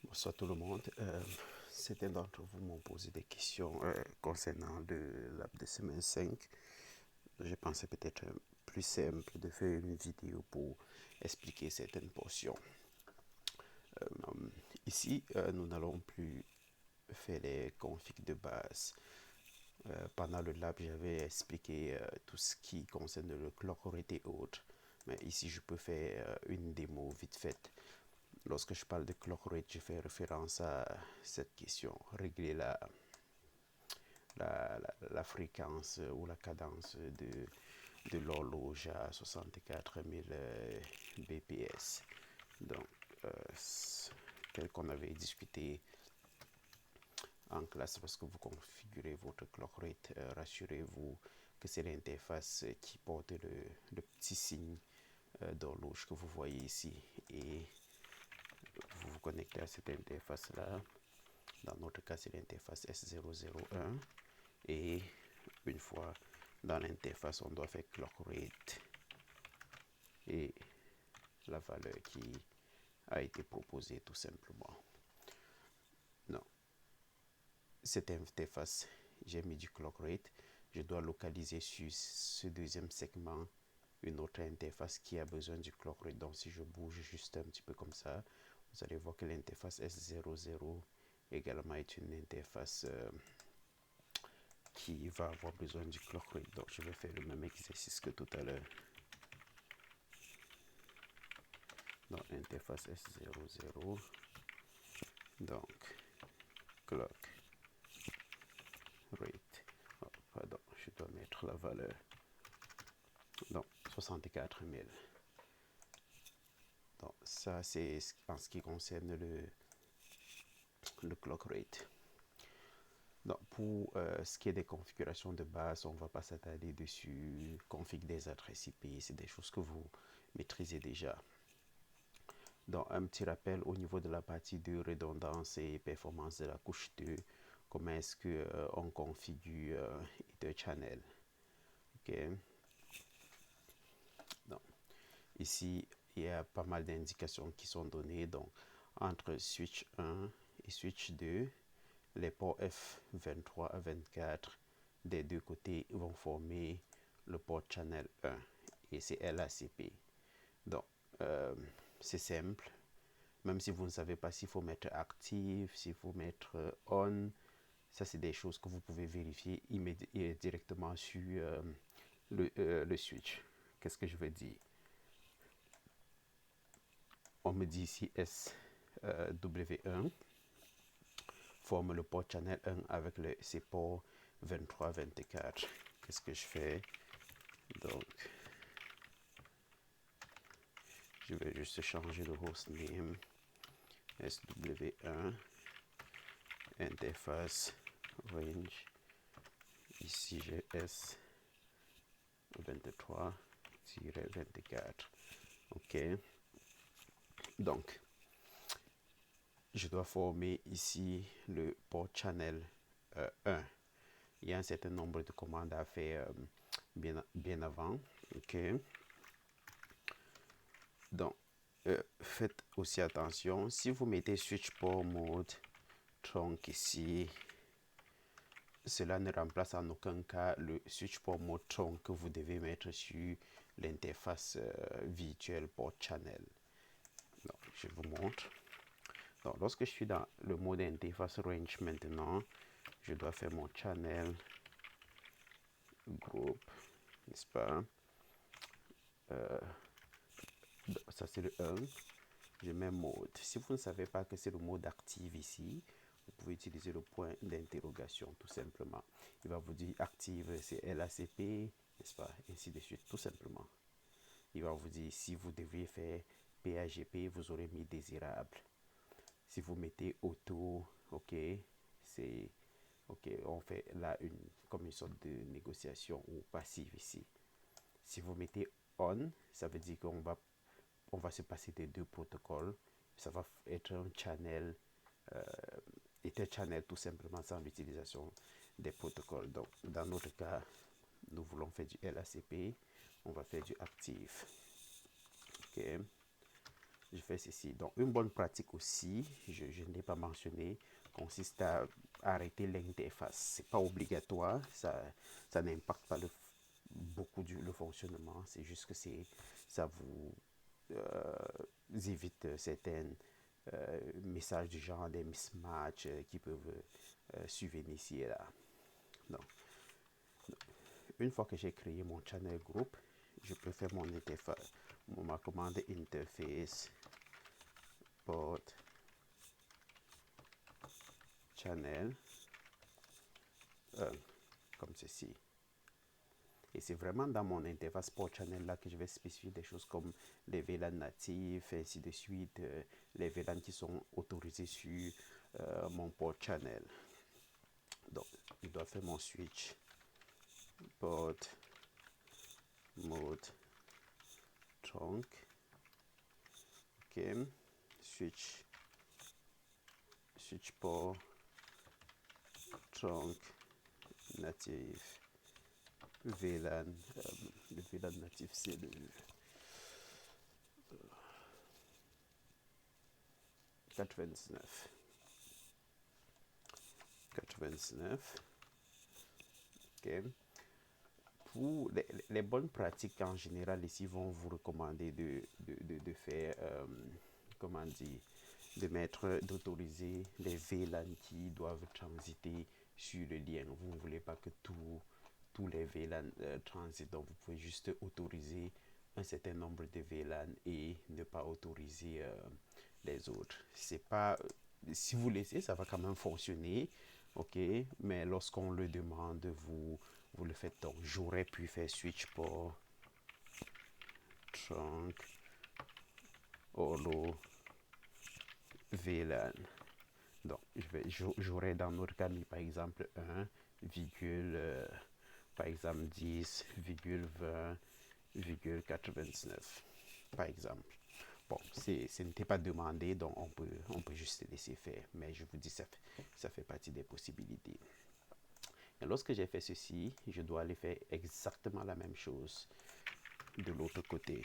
Bonsoir tout le monde. Certains d'entre vous m'ont posé des questions concernant l'app de semaine 5. Je pensais peut-être plus simple de faire une vidéo pour expliquer certaines portions. Ici, nous n'allons plus faire les configs de base. Pendant le lab, j'avais expliqué tout ce qui concerne le clock rate et autres. Mais ici, je peux faire une démo vite faite. Lorsque je parle de clock rate, je fais référence à cette question, régler la fréquence ou la cadence de l'horloge à 64 000 bps. Donc, tel qu'on avait discuté en classe, lorsque vous configurez votre clock rate, rassurez-vous que c'est l'interface qui porte le petit signe d'horloge que vous voyez ici. Et vous vous connectez à cette interface-là. Dans notre cas, c'est l'interface S001. Et une fois dans l'interface, on doit faire clock rate et la valeur qui a été proposée tout simplement. Non, cette interface, j'ai mis du clock rate. Je dois localiser sur ce deuxième segment une autre interface qui a besoin du clock rate. Donc si je bouge juste un petit peu comme ça, vous allez voir que l'interface S00 également est une interface qui va avoir besoin du clock rate. Donc je vais faire le même exercice que tout à l'heure. Dans l'interface S00, donc clock rate. Oh, pardon, je dois mettre la valeur. Donc 64 000. Donc ça c'est en ce qui concerne le clock rate. Donc pour ce qui est des configurations de base, on ne va pas s'attarder dessus. Config des adresses IP, c'est des choses que vous maîtrisez déjà. Donc un petit rappel au niveau de la partie de redondance et performance de la couche 2, comment est-ce que on configure Ether Channel. Ok. Donc ici il y a pas mal d'indications qui sont données. Donc entre switch 1 et switch 2, les ports F23 à 24 des deux côtés vont former le port channel 1 et c'est LACP. Donc c'est simple. Même si vous ne savez pas s'il faut mettre active, s'il faut mettre on, ça c'est des choses que vous pouvez vérifier directement sur le switch. Qu'est-ce que je veux dire? On me dit ici SW1 forme le port channel 1 avec ses ports 23-24. Qu'est-ce que je fais? Donc, je vais juste changer le hostname. SW1 interface range. Ici j'ai S23-24. Ok. Donc, je dois former ici le port channel 1. Il y a un certain nombre de commandes à faire bien avant. Ok. Donc, faites aussi attention. Si vous mettez switch port mode trunk ici, cela ne remplace en aucun cas le switch port mode trunk que vous devez mettre sur l'interface virtuelle port channel. Donc, je vous montre. Donc, lorsque je suis dans le mode interface range maintenant, je dois faire mon channel group, n'est-ce pas? Ça c'est le 1. Je mets mode. Si vous ne savez pas que c'est le mode active ici, vous pouvez utiliser le point d'interrogation tout simplement. Il va vous dire active, c'est LACP, n'est-ce pas? Ainsi de suite, tout simplement. Il va vous dire si vous deviez faire PAGP, vous aurez mis désirable. Si vous mettez auto, ok, c'est ok, on fait là comme une sorte de négociation ou passive ici. Si vous mettez on, ça veut dire qu'on va se passer des deux protocoles. Ça va être un channel, Ether channel tout simplement sans l'utilisation des protocoles. Donc, dans notre cas, nous voulons faire du LACP, on va faire du active. Ok. je fais ceci. Donc, une bonne pratique aussi, je ne l'ai pas mentionné, consiste à arrêter l'interface. C'est pas obligatoire, ça n'impacte pas beaucoup le fonctionnement. C'est juste que ça vous évite certains messages du genre des mismatchs qui peuvent survenir ici et là. Donc, une fois que j'ai créé mon channel group, je peux faire mon interface, ma commande interface port channel comme ceci. Et c'est vraiment dans mon interface port channel là que je vais spécifier des choses comme les VLAN natifs, et ainsi de suite, les VLAN qui sont autorisés sur mon port channel. Donc, je dois faire mon switch port mode trunk. Ok, switch port trunk native VLAN. Le VLAN natif c'est le 429. Ok. Pour les bonnes pratiques en général ici vont vous recommander de faire, comment dire, d'autoriser les VLAN qui doivent transiter sur le lien. Vous ne voulez pas que tous les VLAN transitent, donc vous pouvez juste autoriser un certain nombre de VLAN et ne pas autoriser les autres. C'est pas, si vous laissez, ça va quand même fonctionner, ok, mais lorsqu'on le demande, vous le faites. Donc, j'aurais pu faire switch port trunk holo VLAN. Donc, j'aurais dans notre cas mis par exemple 1, par exemple 10,20,89 par exemple. Bon, ce n'était pas demandé, donc on peut juste laisser faire. Mais je vous dis, ça fait partie des possibilités. Et lorsque j'ai fait ceci, je dois aller faire exactement la même chose de l'autre côté.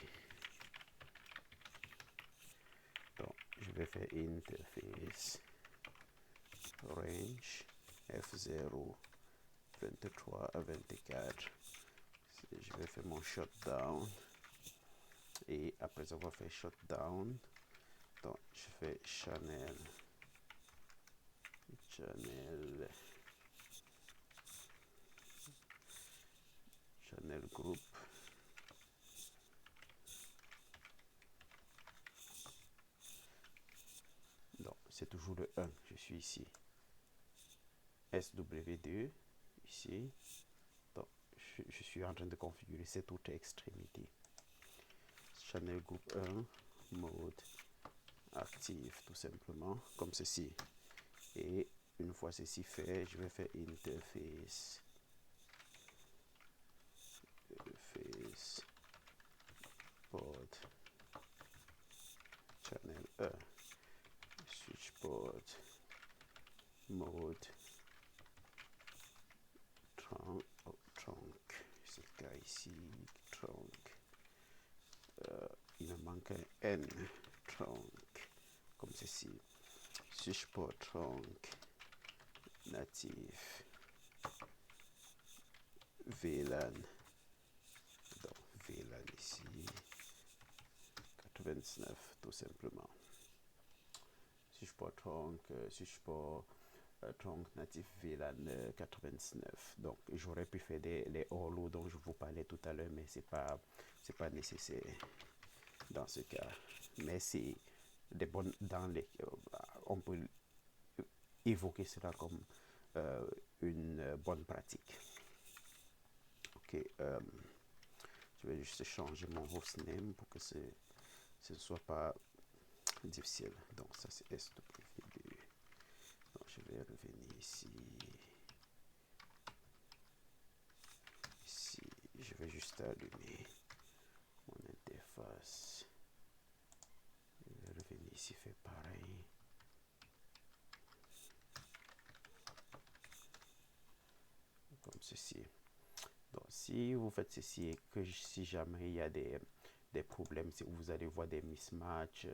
Donc, je vais faire interface range F0 23 à 24. Je vais faire mon shutdown. Et après avoir fait shutdown, donc je fais channel group. Donc c'est toujours le 1, je suis ici. SW2, ici. Donc je suis en train de configurer cette autre extrémité. Channel group 1, mode active, tout simplement, comme ceci. Et une fois ceci fait, je vais faire interface port channel 1, switch port mode trunk, c'est le cas ici, trunk, il me manque un N, trunk, comme ceci, switch port trunk natif VLAN, donc VLAN ici 99 tout simplement, switch port trunk, switch port trunk natif VLAN 99. Donc j'aurais pu faire les holo dont je vous parlais tout à l'heure, mais c'est pas nécessaire dans ce cas. Mais c'est des bonnes dans les on peut évoquer cela comme une bonne pratique. Ok, je vais juste changer mon hostname pour que ce ne soit pas difficile. Donc ça c'est SW2. Donc je vais revenir ici. Ici, je vais juste allumer mon interface. Je vais revenir ici, faire pareil. Comme ceci. Donc si vous faites ceci et que si jamais il y a des des problèmes, c'est où vous allez voir des mismatchs.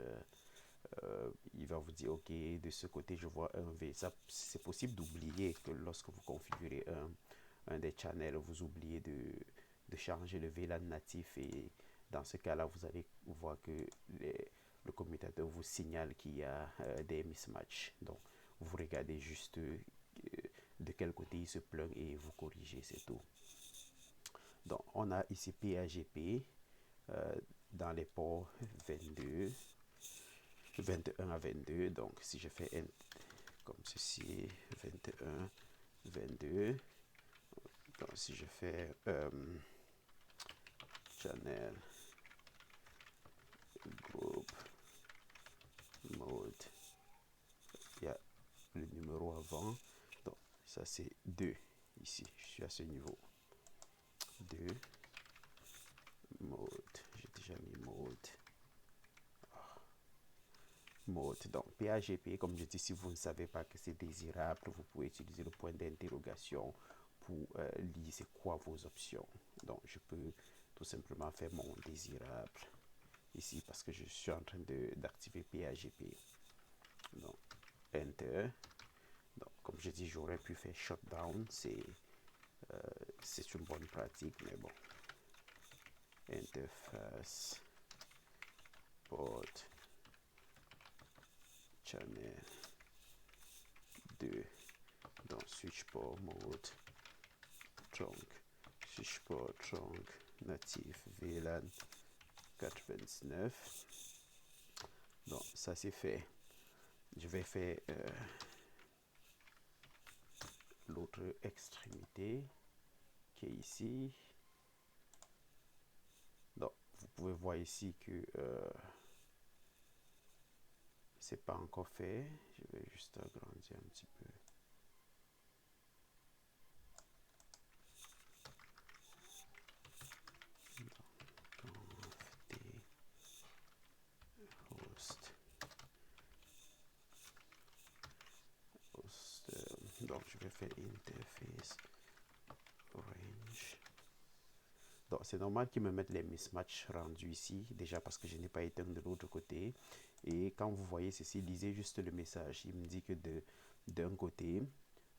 Il va vous dire, ok, de ce côté, je vois un V. C'est possible d'oublier que lorsque vous configurez un des channels, vous oubliez de changer le VLAN natif et dans ce cas-là, vous allez voir que le commutateur vous signale qu'il y a des mismatchs. Donc, vous regardez juste de quel côté il se plug et vous corrigez, c'est tout. Donc, on a ici PAGP dans les ports 22, 21 à 22. Donc, si je fais comme ceci, 21, 22. Donc, si je fais channel group mode, il y a le numéro avant. Donc, ça c'est 2 ici. Je suis à ce niveau. 2 mode. J'ai déjà mis mode. Mode. Donc, PAGP, comme je dis, si vous ne savez pas que c'est désirable, vous pouvez utiliser le point d'interrogation pour lire c'est quoi vos options. Donc, je peux tout simplement faire mon désirable ici parce que je suis en train d'activer PAGP. Donc, Enter. Donc, comme je dis, j'aurais pu faire shutdown. C'est une bonne pratique, mais bon. Interface, port, channel 2. Donc, switch port mode, trunk, switch port trunk, natif, VLAN 99. Donc, ça c'est fait. Je vais faire l'autre extrémité qui est ici. Donc, vous pouvez voir ici que c'est pas encore fait. Je vais juste agrandir un petit peu. Donc, je vais faire interface range. Donc, c'est normal qu'ils me mettent les mismatchs rendus ici, déjà parce que je n'ai pas éteint de l'autre côté. Et quand vous voyez ceci, lisez juste le message. Il me dit que d'un côté,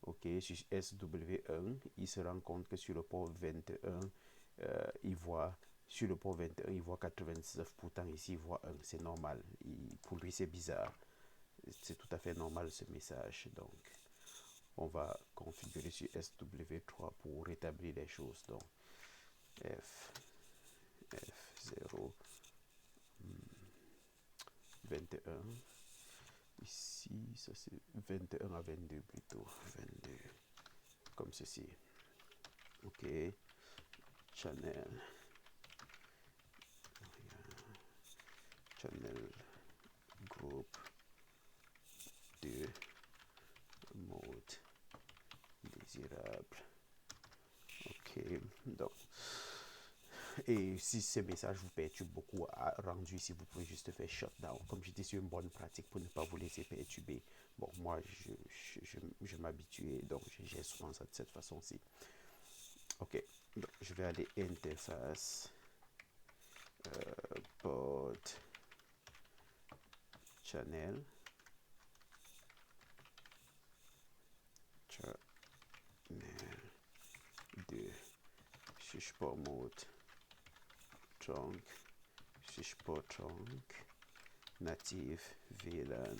ok, sur SW1, il se rend compte que sur le port 21, il voit sur le port 21, il voit 99, pourtant ici il voit 1, c'est normal. Pour lui c'est bizarre. C'est tout à fait normal ce message. Donc, on va configurer sur SW3 pour rétablir les choses. Donc, F0 21. Ici, ça c'est 21 à 22 plutôt. 22. Comme ceci. Ok. Channel. Channel group 2 mode désirable. Ok. Donc, et si ce message vous perturbe beaucoup rendu ici, vous pouvez juste faire shutdown. Comme je dis, c'est une bonne pratique pour ne pas vous laisser perturber. Bon, moi, je m'habitue, donc j'ai souvent ça de cette façon-ci. Ok, donc je vais aller interface, port, channel, channel 2, switch port mode, trunk, switch port trunk, native, VLAN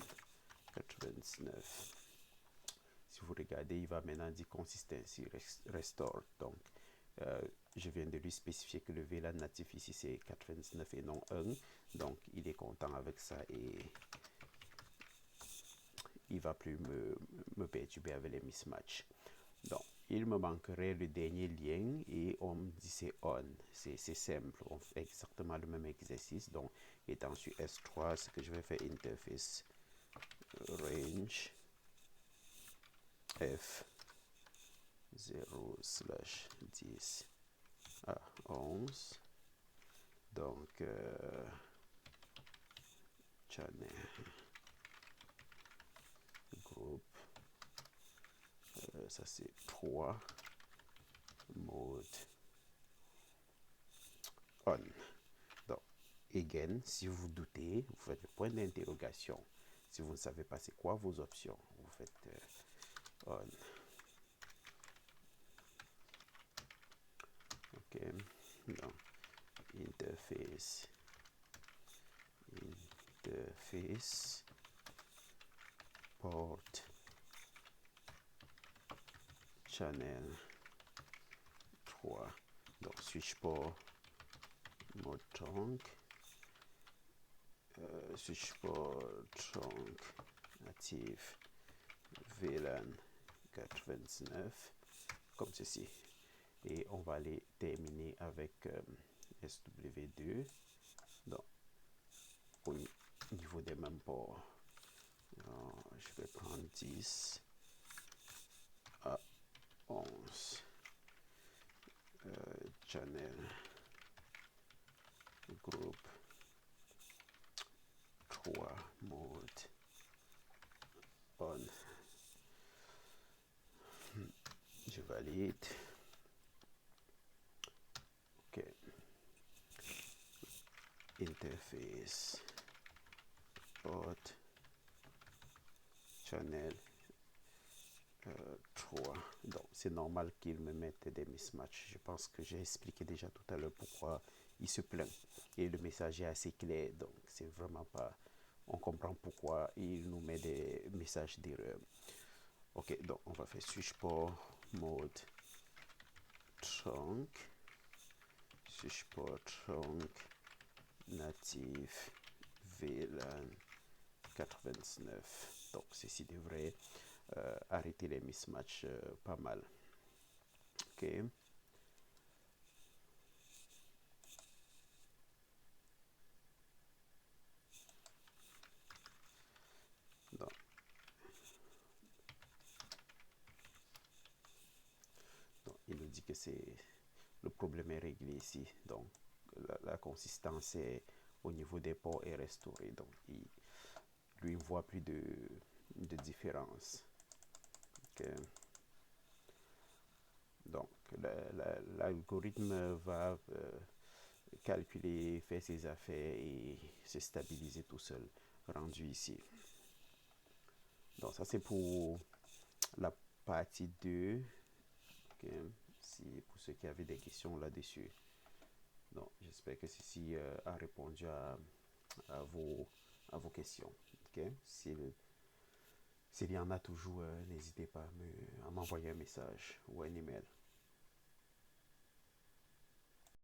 99. Si vous regardez, il va maintenant dire consistency restore. Donc, je viens de lui spécifier que le VLAN natif ici c'est 99 et non 1. Donc, il est content avec ça et il ne va plus me perturber avec les mismatchs. Donc, il me manquerait le dernier lien et on me dit c'est on. C'est simple, on fait exactement le même exercice. Donc, étant sur S3, ce que je vais faire, interface range F0/10 à 11. Donc, channel group, ça c'est 3, mode on. Donc, again, si vous doutez, vous faites le point d'interrogation. Si vous ne savez pas c'est quoi vos options, vous faites on. Ok, donc interface, port, channel 3, donc switch port, mode trunk, switch port, trunk, native, VLAN 99, comme ceci. Et on va aller terminer avec SW2. Donc, au niveau des mêmes ports, je vais prendre 10 à 11. Channel, groupe 3, mode on. Je valide. Ok. Interface, port, channel 3. Donc, c'est normal qu'il me mette des mismatchs. Je pense que j'ai expliqué déjà tout à l'heure pourquoi il se plaint. Et le message est assez clair. Donc, c'est vraiment pas... On comprend pourquoi il nous met des messages d'erreur. Ok, donc on va faire switch port mode trunk. Switch port trunk native VLAN 99. Donc, ceci devrait arrêter les mismatchs pas mal. Ok. Donc, il nous dit que le problème est réglé ici. Donc, la consistance est au niveau des ports est restaurée. Donc, lui, ne voit plus de différence. Okay. Donc, l'algorithme va calculer, faire ses affaires et se stabiliser tout seul, rendu ici. Donc, ça, c'est pour la partie 2. Okay. Pour ceux qui avaient des questions là-dessus. Donc, j'espère que ceci a répondu à vos questions. Okay. S'il y en a toujours, n'hésitez pas à m'envoyer un message ou un email.